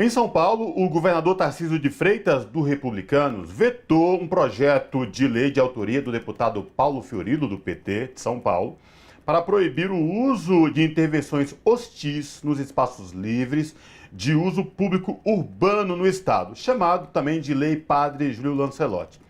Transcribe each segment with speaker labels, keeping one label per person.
Speaker 1: Em São Paulo, o governador Tarcísio de Freitas, do Republicanos, vetou um projeto de lei de autoria do deputado Paulo Fiorilo, do PT de São Paulo, para proibir o uso de intervenções hostis nos espaços livres de uso público urbano no estado, chamado também de Lei Padre Júlio Lancelotti.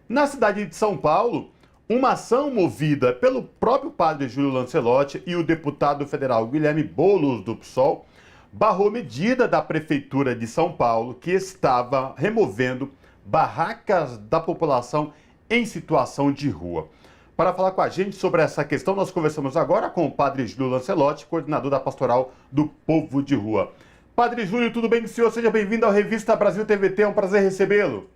Speaker 1: Na cidade de São Paulo, uma ação movida pelo próprio Padre Júlio Lancelotti e o deputado federal Guilherme Boulos, do PSOL, barrou medida da Prefeitura de São Paulo que estava removendo barracas da população em situação de rua. Para falar com a gente sobre essa questão, nós conversamos agora com o Padre Júlio Lancelotti, coordenador da Pastoral do Povo de Rua. Padre Júlio, tudo bem com o senhor? Seja bem-vindo à Revista Brasil TVT, é um prazer recebê-lo.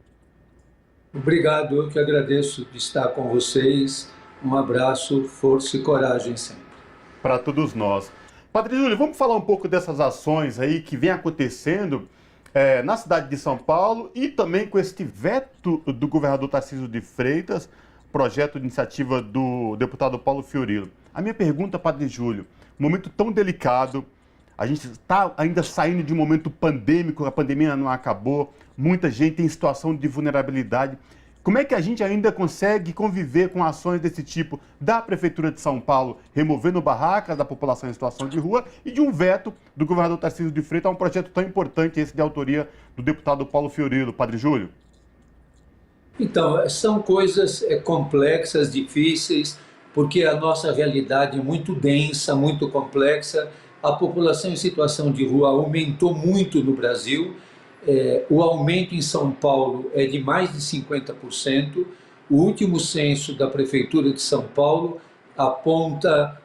Speaker 2: Obrigado, eu que agradeço de estar com vocês. Um abraço, força e coragem sempre.
Speaker 1: Para todos nós. Padre Júlio, vamos falar um pouco dessas ações aí que vem acontecendo na cidade de São Paulo e também com este veto do governador Tarcísio de Freitas, projeto de iniciativa do deputado Paulo Fiorilo. A minha pergunta, Padre Júlio, um momento tão delicado, a gente está ainda saindo de um momento pandêmico, a pandemia não acabou, muita gente em situação de vulnerabilidade. Como é que a gente ainda consegue conviver com ações desse tipo da Prefeitura de São Paulo, removendo barracas da população em situação de rua e de um veto do governador Tarcísio de Freitas a um projeto tão importante, esse de autoria do deputado Paulo Fiorilo, Padre Júlio?
Speaker 2: Então, são coisas complexas, difíceis, porque a nossa realidade é muito densa, muito complexa. A população em situação de rua aumentou muito no Brasil. O aumento em São Paulo é de mais de 50%. O último censo da Prefeitura de São Paulo aponta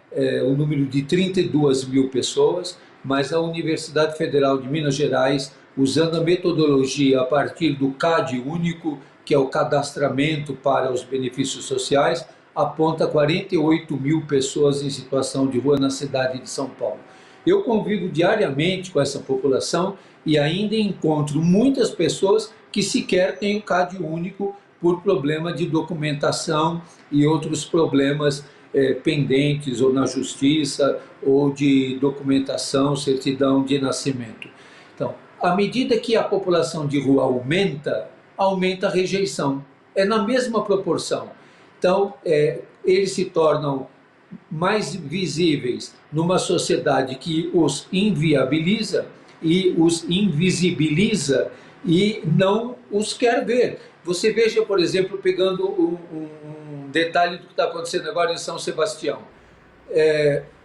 Speaker 2: o número de 32 mil pessoas, mas a Universidade Federal de Minas Gerais, usando a metodologia a partir do CAD único, que é o cadastramento para os benefícios sociais, aponta 48 mil pessoas em situação de rua na cidade de São Paulo. Eu convivo diariamente com essa população e ainda encontro muitas pessoas que sequer têm o CAD único por problema de documentação e outros problemas pendentes ou na justiça ou de documentação, certidão de nascimento. Então, à medida que a população de rua aumenta a rejeição. É na mesma proporção. Então, eles se tornam mais visíveis numa sociedade que os inviabiliza e os invisibiliza e não os quer ver. Você veja, por exemplo, pegando um detalhe do que está acontecendo agora em São Sebastião.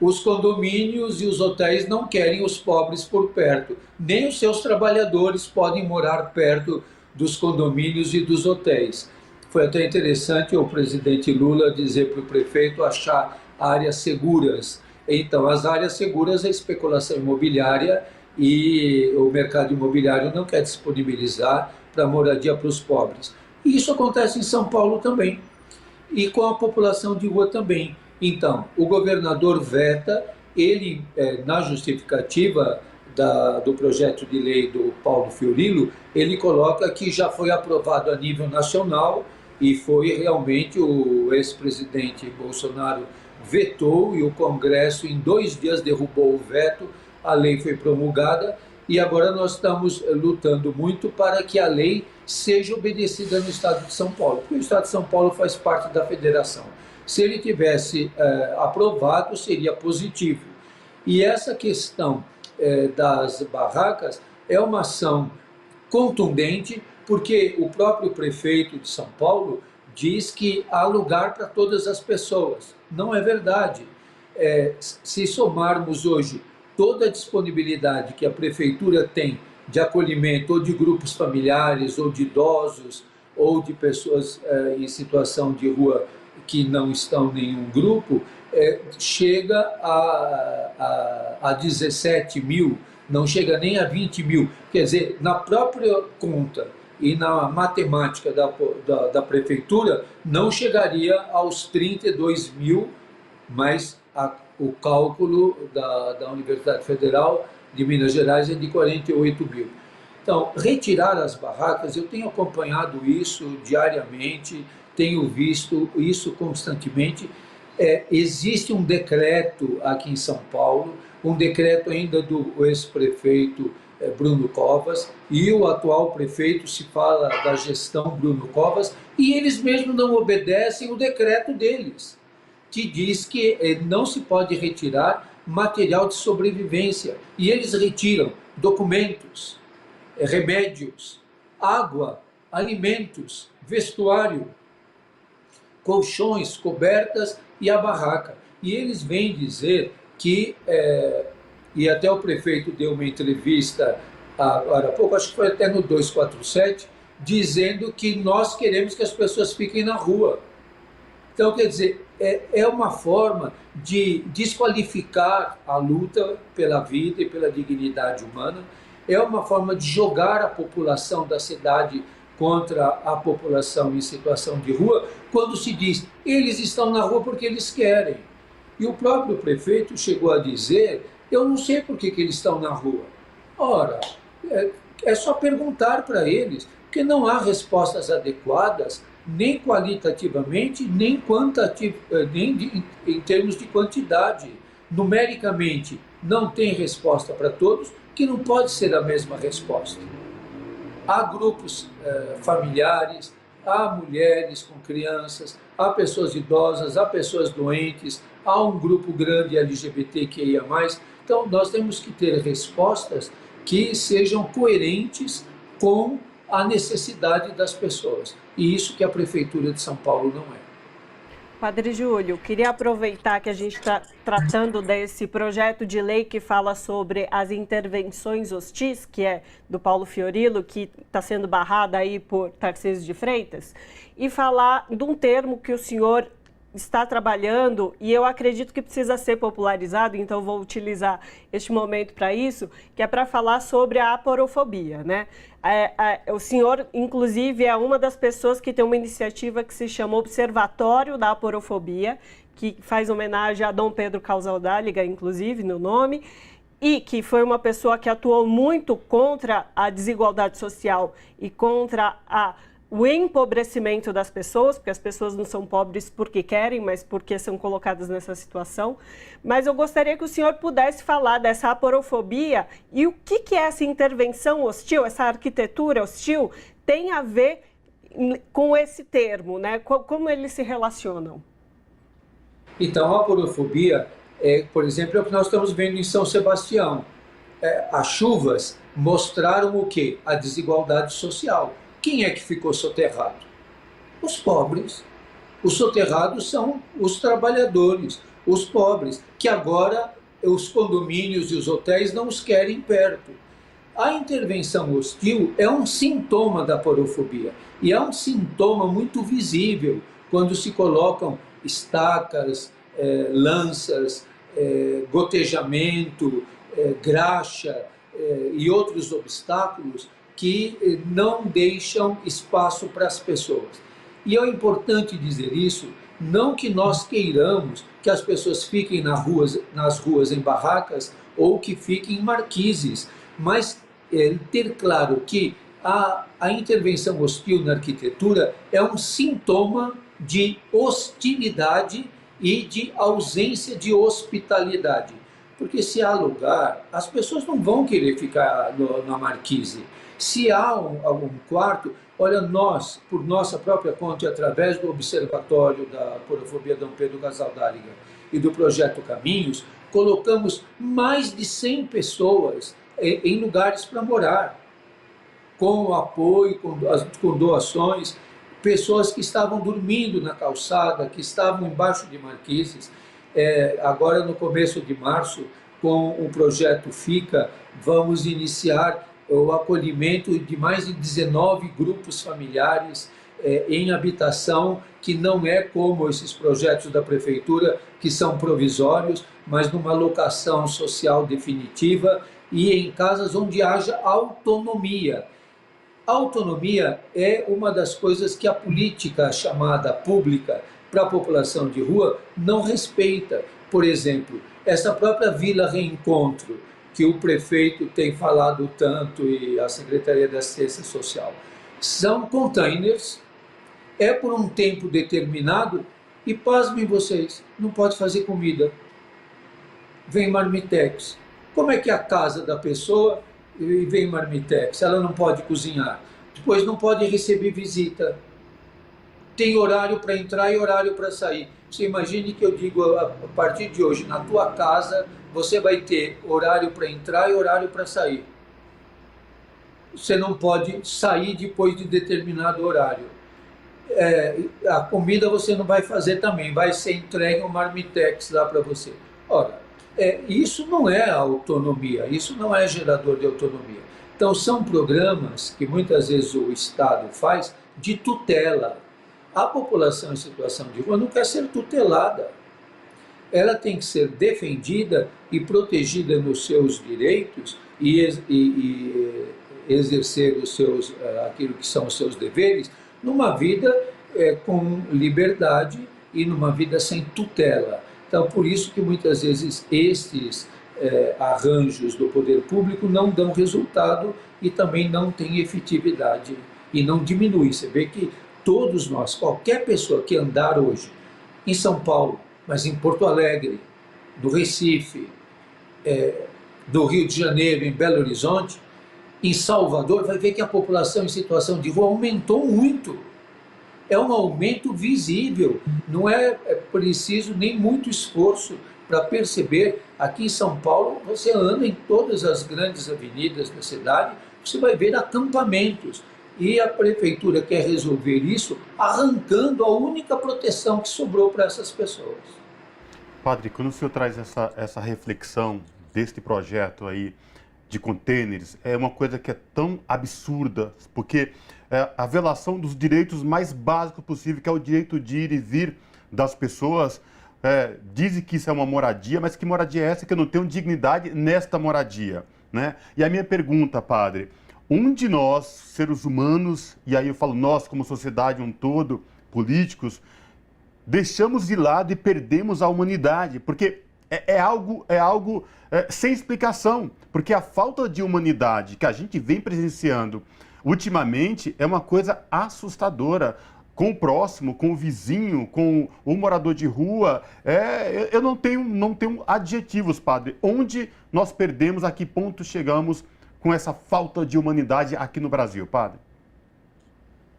Speaker 2: Os condomínios e os hotéis não querem os pobres por perto, nem os seus trabalhadores podem morar perto dos condomínios e dos hotéis. Foi até interessante o presidente Lula dizer para o prefeito achar áreas seguras. Então, as áreas seguras é a especulação imobiliária e o mercado imobiliário não quer disponibilizar para moradia para os pobres. E isso acontece em São Paulo também, e com a população de rua também. Então, o governador veta, ele, na justificativa do projeto de lei do Paulo Fiorilo, ele coloca que já foi aprovado a nível nacional e foi realmente o ex-presidente Bolsonaro vetou e o Congresso em 2 dias derrubou o veto, a lei foi promulgada e agora nós estamos lutando muito para que a lei seja obedecida no estado de São Paulo, porque o estado de São Paulo faz parte da federação. Se ele tivesse aprovado, seria positivo. E essa questão das barracas é uma ação contundente, porque o próprio prefeito de São Paulo diz que há lugar para todas as pessoas. Não é verdade. Se somarmos hoje toda a disponibilidade que a prefeitura tem de acolhimento ou de grupos familiares, ou de idosos, ou de pessoas em situação de rua que não estão em nenhum grupo, chega a 17 mil, não chega nem a 20 mil. Quer dizer, na própria conta e na matemática da prefeitura, não chegaria aos 32 mil, mas o cálculo da Universidade Federal de Minas Gerais é de 48 mil. Então, retirar as barracas, eu tenho acompanhado isso diariamente, tenho visto isso constantemente. Existe um decreto aqui em São Paulo, um decreto ainda do ex-prefeito Bruno Covas, e o atual prefeito se fala da gestão Bruno Covas, e eles mesmos não obedecem o decreto deles, que diz que não se pode retirar material de sobrevivência, e eles retiram documentos, remédios, água, alimentos, vestuário, colchões, cobertas e a barraca. E eles vêm dizer que, e até o prefeito deu uma entrevista agora há pouco, acho que foi até no 247, dizendo que nós queremos que as pessoas fiquem na rua. Então, quer dizer, é uma forma de desqualificar a luta pela vida e pela dignidade humana, é uma forma de jogar a população da cidade contra a população em situação de rua, quando se diz, eles estão na rua porque eles querem. E o próprio prefeito chegou a dizer, eu não sei por que eles estão na rua. Ora, é só perguntar para eles, porque não há respostas adequadas, nem qualitativamente, nem em termos de quantidade. Numericamente, não tem resposta para todos, que não pode ser a mesma resposta. Há grupos familiares, há mulheres com crianças, há pessoas idosas, há pessoas doentes, há um grupo grande LGBTQIA+. Então, nós temos que ter respostas que sejam coerentes com a necessidade das pessoas. E isso que a Prefeitura de São Paulo não é.
Speaker 3: Padre Júlio, queria aproveitar que a gente está tratando desse projeto de lei que fala sobre as intervenções hostis, que é do Paulo Fiorilo, que está sendo barrada aí por Tarcísio de Freitas, e falar de um termo que o senhor está trabalhando e eu acredito que precisa ser popularizado, então vou utilizar este momento para isso, que é para falar sobre a aporofobia, né? O senhor, inclusive, é uma das pessoas que tem uma iniciativa que se chama Observatório da Aporofobia, que faz homenagem a Dom Pedro Casaldáliga, inclusive, no nome, e que foi uma pessoa que atuou muito contra a desigualdade social e contra o empobrecimento das pessoas, porque as pessoas não são pobres porque querem, mas porque são colocadas nessa situação. Mas eu gostaria que o senhor pudesse falar dessa aporofobia e o que é essa intervenção hostil, essa arquitetura hostil, tem a ver com esse termo, né? Como eles se relacionam?
Speaker 2: Então, a aporofobia, por exemplo, é o que nós estamos vendo em São Sebastião. As chuvas mostraram o quê? A desigualdade social. Quem é que ficou soterrado? Os pobres. Os soterrados são os trabalhadores, os pobres, que agora os condomínios e os hotéis não os querem perto. A intervenção hostil é um sintoma da aporofobia e é um sintoma muito visível quando se colocam estacas, lanças, gotejamento, graxa e outros obstáculos que não deixam espaço para as pessoas. E é importante dizer isso, não que nós queiramos que as pessoas fiquem nas ruas em barracas ou que fiquem em marquises, mas ter claro que a intervenção hostil na arquitetura é um sintoma de hostilidade e de ausência de hospitalidade. Porque se há lugar, as pessoas não vão querer ficar na marquise. Se há algum quarto, olha, nós, por nossa própria conta e através do Observatório da Aporofobia Dom Pedro Casaldáliga e do Projeto Caminhos, colocamos mais de 100 pessoas em lugares para morar, com apoio, com doações, pessoas que estavam dormindo na calçada, que estavam embaixo de marquises. Agora, no começo de março, com o projeto FICA, vamos iniciar o acolhimento de mais de 19 grupos familiares em habitação, que não é como esses projetos da prefeitura, que são provisórios, mas numa locação social definitiva e em casas onde haja autonomia. A autonomia é uma das coisas que a política chamada pública para a população de rua não respeita. Por exemplo, essa própria Vila Reencontro, que o prefeito tem falado tanto e a Secretaria da Assistência Social, são containers, por um tempo determinado e, pasmem vocês, não pode fazer comida. Vem marmitex. Como é que a casa da pessoa e vem marmitex, ela não pode cozinhar. Depois não pode receber visita. Tem horário para entrar e horário para sair. Você imagine que eu digo, a partir de hoje, na tua casa, você vai ter horário para entrar e horário para sair. Você não pode sair depois de determinado horário. A comida você não vai fazer também, vai ser entregue um marmitex lá para você. Ora, isso não é autonomia, isso não é gerador de autonomia. Então, são programas que muitas vezes o Estado faz de tutela. A população em situação de rua não quer ser tutelada. Ela tem que ser defendida e protegida nos seus direitos e exercer aquilo que são os seus deveres, numa vida com liberdade e numa vida sem tutela. Então, por isso que muitas vezes estes arranjos do poder público não dão resultado e também não têm efetividade e não diminui. Você vê que todos nós, qualquer pessoa que andar hoje em São Paulo, mas em Porto Alegre, no Recife, do Rio de Janeiro, em Belo Horizonte, em Salvador, vai ver que a população em situação de rua aumentou muito. É um aumento visível, não é preciso nem muito esforço para perceber. Aqui em São Paulo, você anda em todas as grandes avenidas da cidade, você vai ver acampamentos. E a prefeitura quer resolver isso arrancando a única proteção que sobrou para essas pessoas.
Speaker 1: Padre, quando o senhor traz essa reflexão deste projeto aí de contêineres, é uma coisa que é tão absurda, porque a violação dos direitos mais básicos possível, que é o direito de ir e vir das pessoas, dizem que isso é uma moradia, mas que moradia é essa que eu não tenho dignidade nesta moradia, né? E a minha pergunta, padre, onde nós, seres humanos, e aí eu falo nós como sociedade um todo, políticos, deixamos de lado e perdemos a humanidade? Porque é algo sem explicação, porque a falta de humanidade que a gente vem presenciando ultimamente é uma coisa assustadora. Com o próximo, com o vizinho, com o morador de rua, eu não tenho adjetivos, padre. Onde nós perdemos, a que ponto chegamos com essa falta de humanidade aqui no Brasil, padre?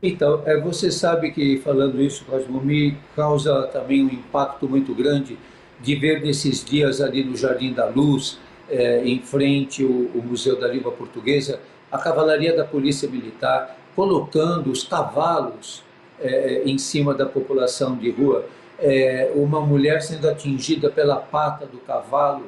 Speaker 2: Então, você sabe que falando isso, Cosmo, me causa também um impacto muito grande de ver nesses dias ali no Jardim da Luz, em frente ao Museu da Língua Portuguesa, a cavalaria da Polícia Militar colocando os cavalos em cima da população de rua, uma mulher sendo atingida pela pata do cavalo,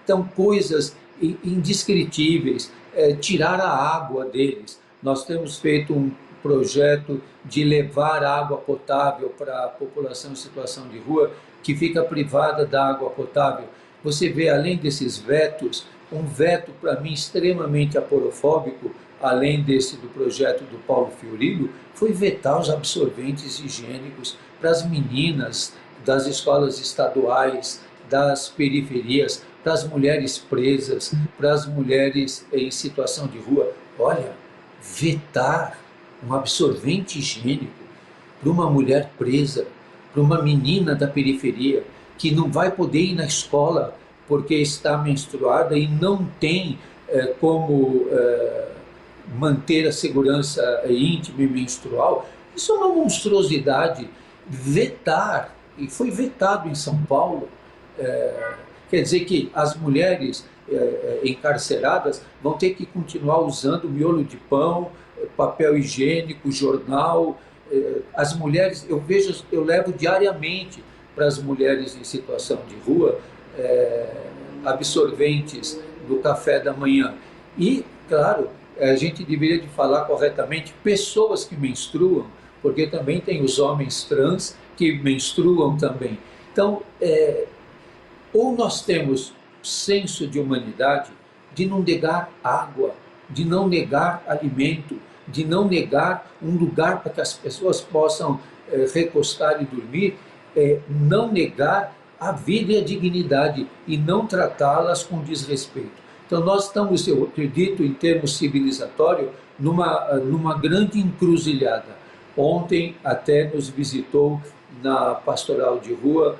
Speaker 2: então coisas indescritíveis, tirar a água deles. Nós temos feito um projeto de levar água potável para a população em situação de rua, que fica privada da água potável. Você vê, além desses vetos, um veto para mim extremamente aporofóbico, além desse do projeto do Paulo Fiorilo, foi vetar os absorventes higiênicos para as meninas das escolas estaduais, das periferias, para as mulheres presas, para as mulheres em situação de rua. Olha, vetar um absorvente higiênico para uma mulher presa, para uma menina da periferia, que não vai poder ir na escola porque está menstruada e não tem como manter a segurança íntima e menstrual, isso é uma monstruosidade. Vetar, e foi vetado em São Paulo, quer dizer que as mulheres encarceradas vão ter que continuar usando miolo de pão, papel higiênico, jornal. As mulheres, eu levo diariamente para as mulheres em situação de rua absorventes do café da manhã. E, claro, a gente deveria de falar corretamente pessoas que menstruam, porque também tem os homens trans que menstruam também. Então, ou nós temos senso de humanidade, de não negar água, de não negar alimento, de não negar um lugar para que as pessoas possam recostar e dormir, não negar a vida e a dignidade e não tratá-las com desrespeito. Então nós estamos, eu acredito, em termos civilizatórios, numa grande encruzilhada. Ontem até nos visitou na Pastoral de Rua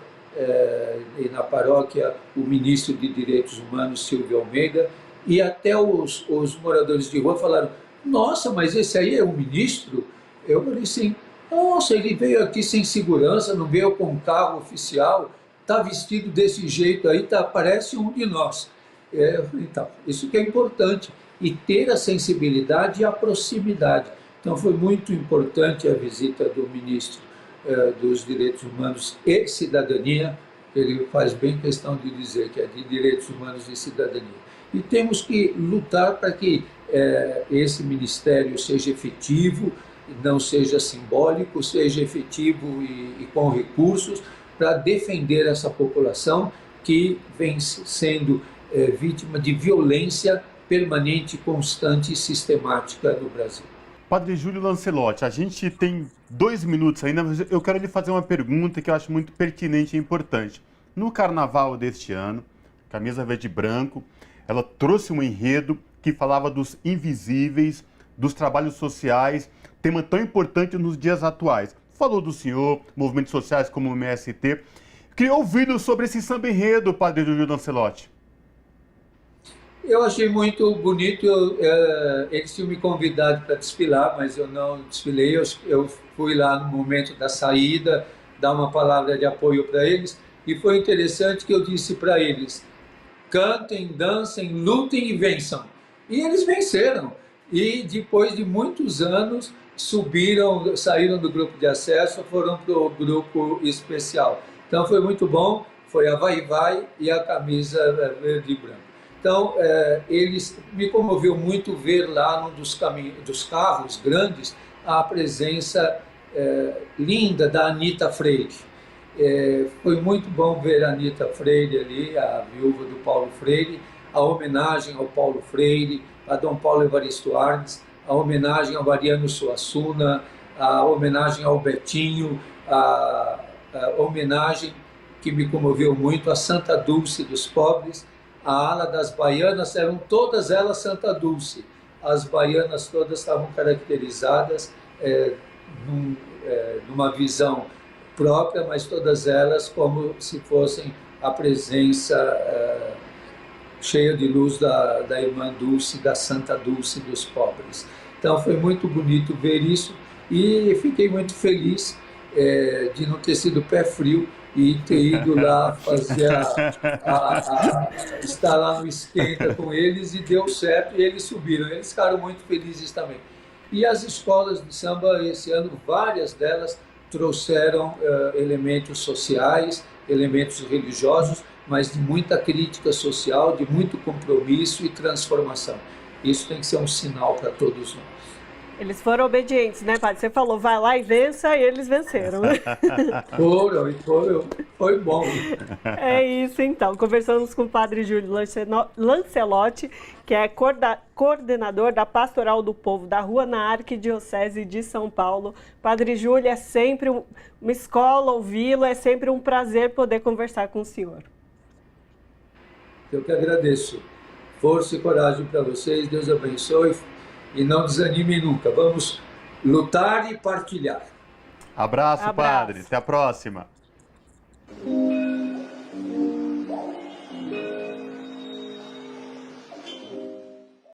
Speaker 2: e na paróquia o ministro de Direitos Humanos, Silvio Almeida, E até os moradores de rua falaram, nossa, mas esse aí é o ministro? Eu falei assim, nossa, ele veio aqui sem segurança, não veio com um carro oficial, está vestido desse jeito aí, parece um de nós. Eu falei, então, isso que é importante, e ter a sensibilidade e a proximidade. Então foi muito importante a visita do ministro dos Direitos Humanos e Cidadania. Ele faz bem questão de dizer que é de Direitos Humanos e Cidadania. E temos que lutar para que esse ministério seja efetivo, não seja simbólico, seja efetivo e com recursos para defender essa população que vem sendo vítima de violência permanente, constante e sistemática no Brasil.
Speaker 1: Padre Júlio Lancelotti, a gente tem 2 minutos ainda, mas eu quero lhe fazer uma pergunta que eu acho muito pertinente e importante. No carnaval deste ano, Camisa Verde e Branco, ela trouxe um enredo que falava dos invisíveis, dos trabalhos sociais, tema tão importante nos dias atuais. Falou do senhor, movimentos sociais como o MST. Queria ouvir sobre esse samba enredo, Padre Júlio Lancelotti.
Speaker 2: Eu achei muito bonito, eles tinham me convidado para desfilar, mas eu não desfilei, eu fui lá no momento da saída, dar uma palavra de apoio para eles, e foi interessante que eu disse para eles, cantem, dancem, lutem e vençam. E eles venceram, e depois de muitos anos saíram do grupo de acesso, foram para o grupo especial. Então foi muito bom, foi a Vai Vai e a Camisa Verde e Branco. Então, eles me comoveu muito ver lá num dos carros grandes a presença linda da Anita Freire. Foi muito bom ver a Anita Freire ali, a viúva do Paulo Freire, a homenagem ao Paulo Freire, a Dom Paulo Evaristo Arnes, a homenagem ao Mariano Suassuna, a homenagem ao Betinho, a homenagem que me comoveu muito a Santa Dulce dos Pobres. A ala das baianas eram todas elas Santa Dulce. As baianas todas estavam caracterizadas numa visão própria, mas todas elas como se fossem a presença cheia de luz da irmã Dulce, da Santa Dulce dos Pobres. Então foi muito bonito ver isso e fiquei muito feliz de não ter sido pé frio e ter ido lá fazer estar lá no esquenta com eles, e deu certo, e eles subiram, eles ficaram muito felizes também. E as escolas de samba, esse ano, várias delas trouxeram elementos sociais, elementos religiosos, mas de muita crítica social, de muito compromisso e transformação. Isso tem que ser um sinal para todos nós.
Speaker 3: Eles foram obedientes, né, padre? Você falou, vai lá e vença, e eles venceram.
Speaker 2: Foi bom.
Speaker 3: É isso, então. Conversamos com o padre Júlio Lancelotti, que é coordenador da Pastoral do Povo da Rua na Arquidiocese de São Paulo. Padre Júlio, é sempre uma escola ouvi-lo, é sempre um prazer poder conversar com o senhor.
Speaker 2: Eu que agradeço. Força e coragem para vocês, Deus abençoe. E não desanime nunca. Vamos lutar e partilhar.
Speaker 1: Abraço, padre. Até a próxima.